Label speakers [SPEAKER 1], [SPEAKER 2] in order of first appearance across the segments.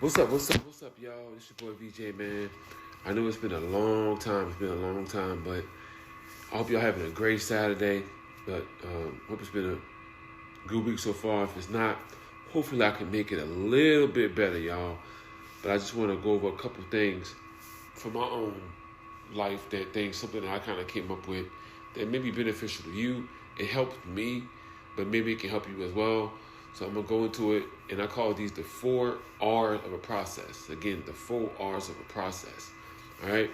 [SPEAKER 1] What's up, y'all? It's your boy VJ, man. I know it's been a long time. But I hope y'all having a great Saturday. But hope it's been a good week so far. If it's not, hopefully I can make it a little bit better, y'all. But I just want to go over a couple things from my own life, something that I kind of came up with that may be beneficial to you. It helped me, but maybe it can help you as well. So I'm going to go into it, and I call these the 4 R's of a process. Again, the 4 R's of a process. All right?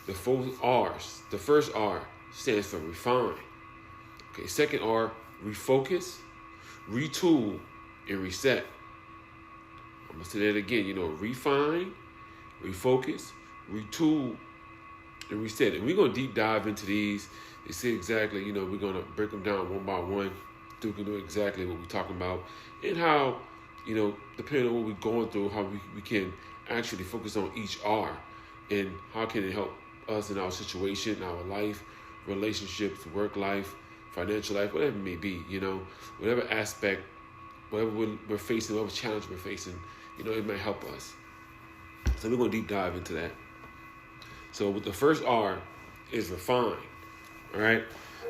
[SPEAKER 1] The 4 R's. The first R stands for refine. Okay, second R, refocus, retool, and reset. I'm going to say that again. Refine, refocus, retool, and reset. And we're going to deep dive into these and see exactly, we're going to break them down one by one. So we can know exactly what we're talking about and how, depending on what we're going through, how we can actually focus on each R and how can it help us in our situation, our life, relationships, work life, financial life, whatever it may be, whatever aspect, whatever we're facing, whatever challenge we're facing, it might help us. So we're going to deep dive into that. So with the first R is refine, all right?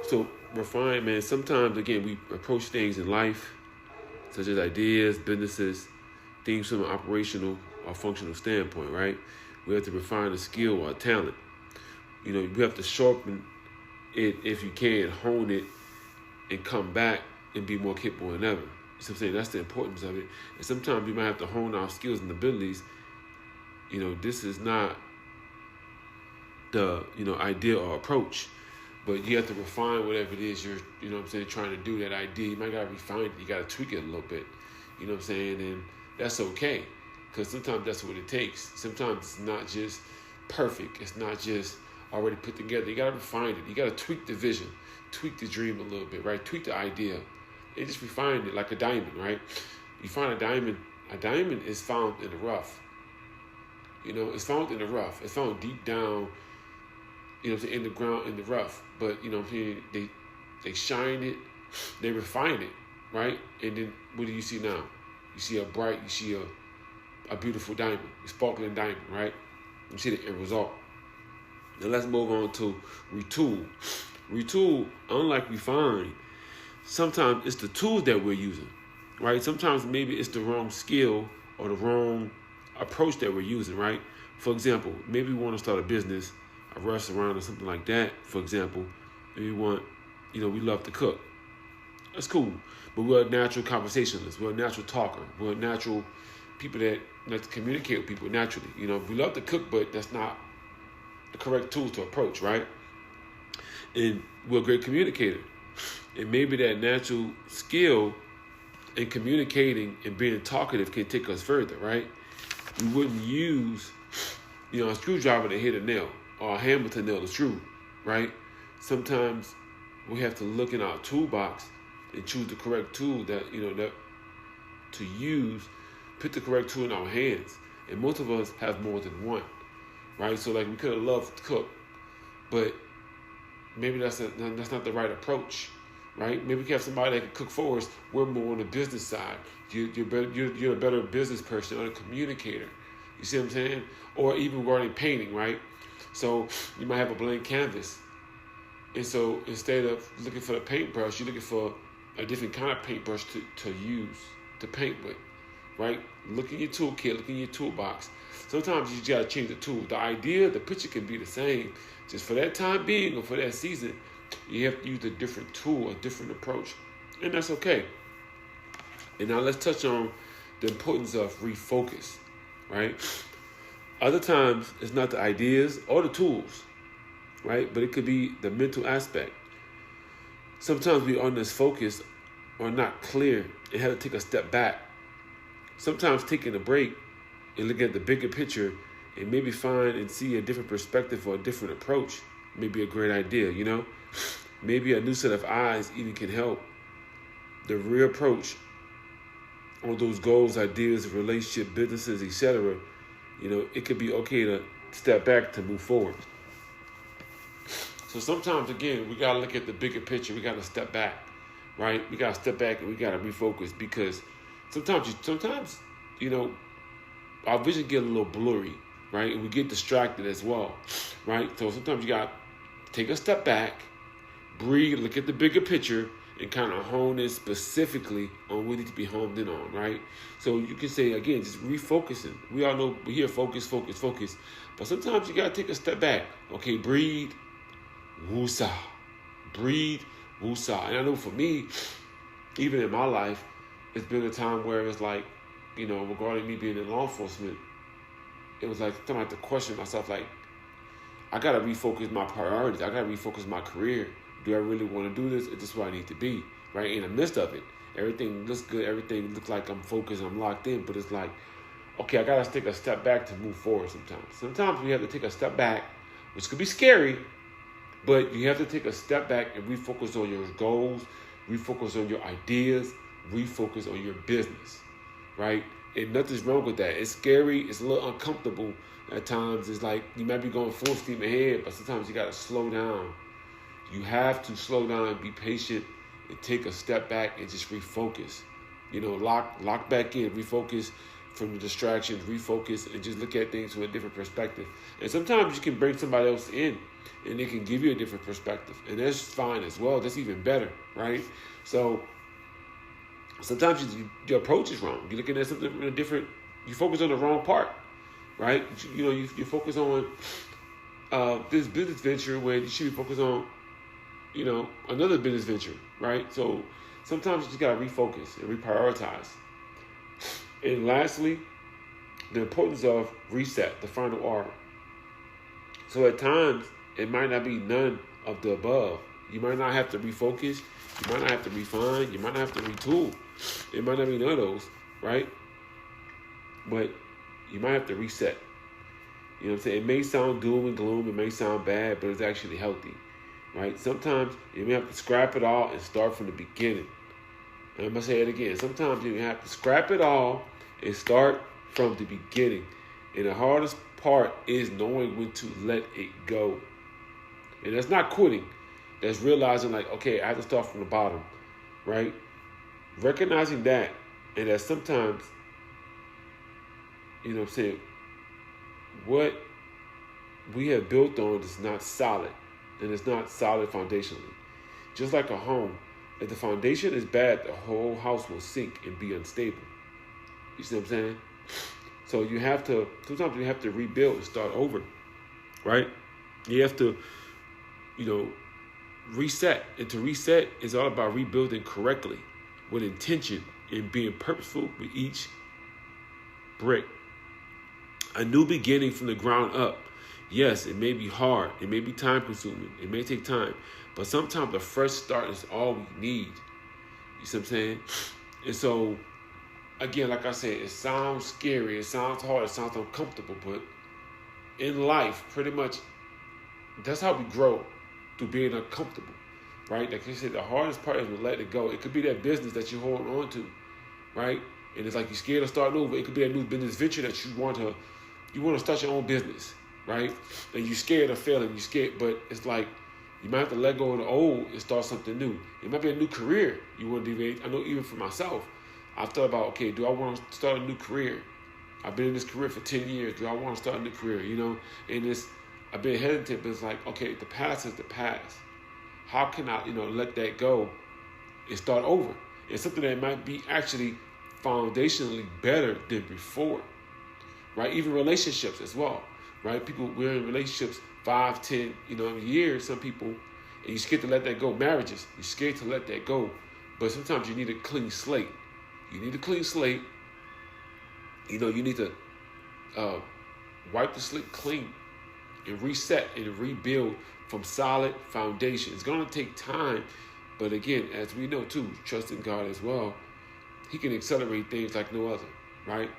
[SPEAKER 1] So refine, man, sometimes, again, we approach things in life, such as ideas, businesses, things from an operational or functional standpoint, right? We have to refine a skill or a talent. We have to sharpen it if you can, hone it, and come back and be more capable than ever. So I'm saying that's the importance of it. And sometimes we might have to hone our skills and abilities. This is not the, idea or approach. But you have to refine whatever it is you're, trying to do, that idea. You might got to refine it. You got to tweak it a little bit. And that's okay. Because sometimes that's what it takes. Sometimes it's not just perfect. It's not just already put together. You got to refine it. You got to tweak the vision, tweak the dream a little bit, right? Tweak the idea. And just refine it like a diamond, right? You find a diamond. A diamond is found in the rough. It's found in the rough. It's found deep down, in the ground, in the rough. But, they shine it, they refine it, right? And then what do you see now? You see a beautiful diamond, a sparkling diamond, right? You see the end result. Now let's move on to retool. Retool, unlike refine, sometimes it's the tools that we're using, right? Sometimes maybe it's the wrong skill or the wrong approach that we're using, right? For example, maybe we want to start a business, a restaurant or something like that, for example. We want, we love to cook. That's cool. But we're a natural conversationalist. We're a natural talker. We're natural people that like to communicate with people naturally. We love to cook, but that's not the correct tool to approach, right? And we're a great communicator. And maybe that natural skill in communicating and being talkative can take us further, right? We wouldn't use, a screwdriver to hit a nail or a hammer to nail the screw, right? Sometimes we have to look in our toolbox and choose the correct tool that to use, put the correct tool in our hands. And most of us have more than one, right? So we could have loved to cook, but maybe that's not the right approach, right? Maybe we can have somebody that can cook for us. We're more on the business side. You're a better business person or a communicator. You see what I'm saying? Or even regarding painting, right? So you might have a blank canvas. And so instead of looking for the paintbrush, you're looking for a different kind of paintbrush to use, to paint with, right? Look in your toolkit, look in your toolbox. Sometimes you just got to change the tool. The idea, the picture can be the same. Just for that time being or for that season, you have to use a different tool, a different approach. And that's okay. And now let's touch on the importance of refocus, right? Other times, it's not the ideas or the tools, right? But it could be the mental aspect. Sometimes we on this focus are not clear and have to take a step back. Sometimes taking a break and looking at the bigger picture and maybe find and see a different perspective or a different approach may be a great idea, Maybe a new set of eyes even can help the real approach on those goals, ideas, relationship, businesses, etc. It could be okay to step back to move forward. So sometimes, again, we got to look at the bigger picture. We got to step back, right? We got to step back and we got to refocus because sometimes, our vision get a little blurry, right? And we get distracted as well, right? So sometimes you got to take a step back, breathe, look at the bigger picture, and kind of hone in specifically on what we need to be honed in on, right? So you can say, again, just refocusing. We all know we hear focus, focus, focus. But sometimes you got to take a step back. Okay, breathe, woosah. Breathe, woosah. And I know for me, even in my life, it's been a time where it's like, regarding me being in law enforcement, it was like sometimes I have to question myself, like, I got to refocus my priorities. I got to refocus my career. Do I really want to do this? Is this where I need to be? Right? In the midst of it, everything looks good. Everything looks like I'm focused. I'm locked in. But it's like, okay, I got to take a step back to move forward sometimes. Sometimes we have to take a step back, which could be scary, but you have to take a step back and refocus on your goals, refocus on your ideas, refocus on your business, right? And nothing's wrong with that. It's scary. It's a little uncomfortable at times. It's like you might be going full steam ahead, but sometimes you got to slow down. You have to slow down and be patient and take a step back and just refocus. Lock back in, refocus from the distractions, refocus, and just look at things from a different perspective. And sometimes you can bring somebody else in and they can give you a different perspective. And that's fine as well. That's even better, right? So sometimes your approach is wrong. You're looking at something from a different, you focus on the wrong part, right? You focus on this business venture when you should be focused on another business venture, right? So sometimes you just got to refocus and reprioritize. And lastly, the importance of reset, the final R. So at times, it might not be none of the above. You might not have to refocus. You might not have to refine. You might not have to retool. It might not be none of those, right? But you might have to reset. You know what I'm saying? It may sound doom and gloom. It may sound bad, but it's actually healthy. Right? Sometimes you may have to scrap it all and start from the beginning. And I'm going to say it again. Sometimes you have to scrap it all and start from the beginning. And the hardest part is knowing when to let it go. And that's not quitting. That's realizing like, okay, I have to start from the bottom. Right? Recognizing that. And that sometimes, what we have built on is not solid. And it's not solid foundationally. Just like a home, if the foundation is bad, the whole house will sink and be unstable. You see what I'm saying? So sometimes you have to rebuild and start over, right? You have to, reset. And to reset is all about rebuilding correctly, with intention and being purposeful with each brick. A new beginning from the ground up. Yes, it may be hard. It may be time consuming. It may take time. But sometimes a fresh start is all we need. You see what I'm saying? And so, again, like I said, it sounds scary. It sounds hard. It sounds uncomfortable. But in life, pretty much, that's how we grow, through being uncomfortable. Right? Like you said, the hardest part is to let it go. It could be that business that you're holding on to. Right? And it's like you're scared of starting over. It could be a new business venture that you want to start your own business. Right? And you're scared of failing. You're scared, but it's like you might have to let go of the old and start something new. It might be a new career you want to deviate. I know even for myself, I've thought about, okay, do I want to start a new career? I've been in this career for 10 years. Do I want to start a new career? And I've been hesitant, but it's like, okay, the past is the past. How can I, let that go and start over? It's something that might be actually foundationally better than before. Right? Even relationships as well. Right? We're in relationships 5, 10, years, some people, and you're scared to let that go. Marriages, you're scared to let that go. But sometimes you need a clean slate. You need a clean slate. You need to wipe the slate clean and reset and rebuild from solid foundation. It's going to take time, but again, as we know too, trust in God as well, He can accelerate things like no other, right?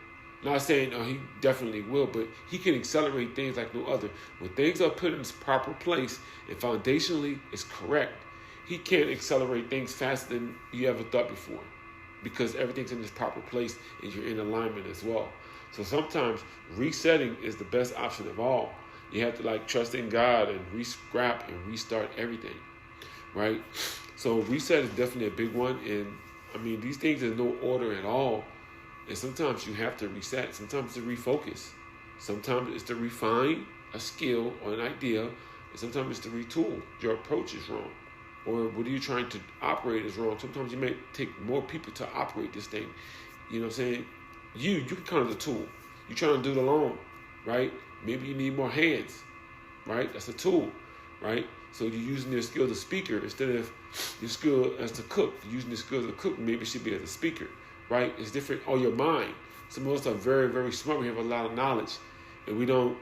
[SPEAKER 1] Not saying He definitely will, but He can accelerate things like no other. When things are put in its proper place and foundationally is correct, He can't accelerate things faster than you ever thought before, because everything's in its proper place and you're in alignment as well. So sometimes resetting is the best option of all. You have to trust in God and re-scrap and restart everything, right? So reset is definitely a big one. And these things, there's no order at all. And sometimes you have to reset. Sometimes it's to refocus. Sometimes it's to refine a skill or an idea. And sometimes it's to retool. Your approach is wrong. Or what are you trying to operate is wrong. Sometimes you may take more people to operate this thing. You know what I'm saying? You can kind of the tool. You're trying to do it alone, right? Maybe you need more hands, right? That's a tool, right? So you're using your skill as a speaker instead of your skill as a cook. You're using your skill as a cook, maybe it should be as a speaker, right? It's different on your mind. Some of us are very, very smart. We have a lot of knowledge, and we don't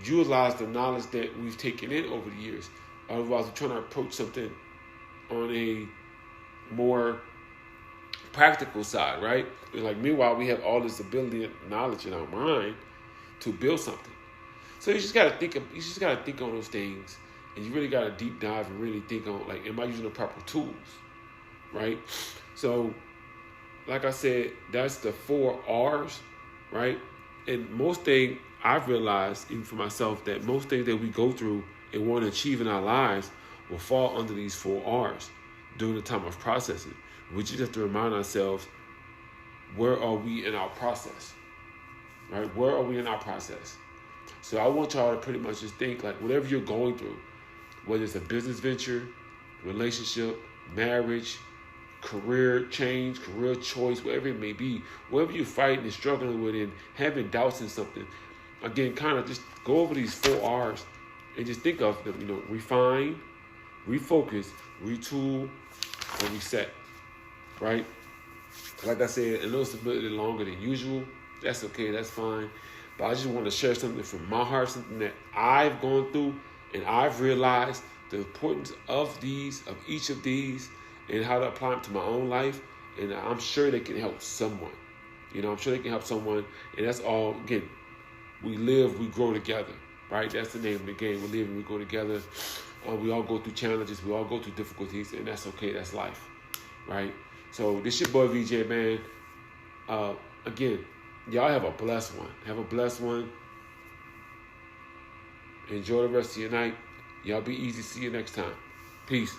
[SPEAKER 1] utilize the knowledge that we've taken in over the years. Otherwise, we're trying to approach something on a more practical side, right? It's like, meanwhile, we have all this ability and knowledge in our mind to build something. So you just gotta think on those things, and you really gotta deep dive and really think on, like, am I using the proper tools, right? So, like I said, that's the 4 R's, right? And most things I've realized, even for myself, that most things that we go through and want to achieve in our lives will fall under these 4 R's during the time of processing. We just have to remind ourselves, where are we in our process, right? Where are we in our process? So I want y'all to pretty much just think, like, whatever you're going through, whether it's a business venture, relationship, marriage, career change, career choice, whatever it may be, whatever you're fighting and struggling with and having doubts in something, again, kind of just go over these 4 R's and just think of them, refine, refocus, retool, and reset, right? Like I said, a little stability longer than usual. That's okay, that's fine. But I just want to share something from my heart, something that I've gone through, and I've realized the importance of each of these, and how to apply them to my own life. And I'm sure they can help someone. I'm sure they can help someone. And that's all, again, we live, we grow together, right? That's the name of the game. We live and we grow together. We all go through challenges. We all go through difficulties, and that's okay. That's life, right? So this your boy VJ, man. Again, y'all have a blessed one. Have a blessed one. Enjoy the rest of your night. Y'all be easy. See you next time. Peace.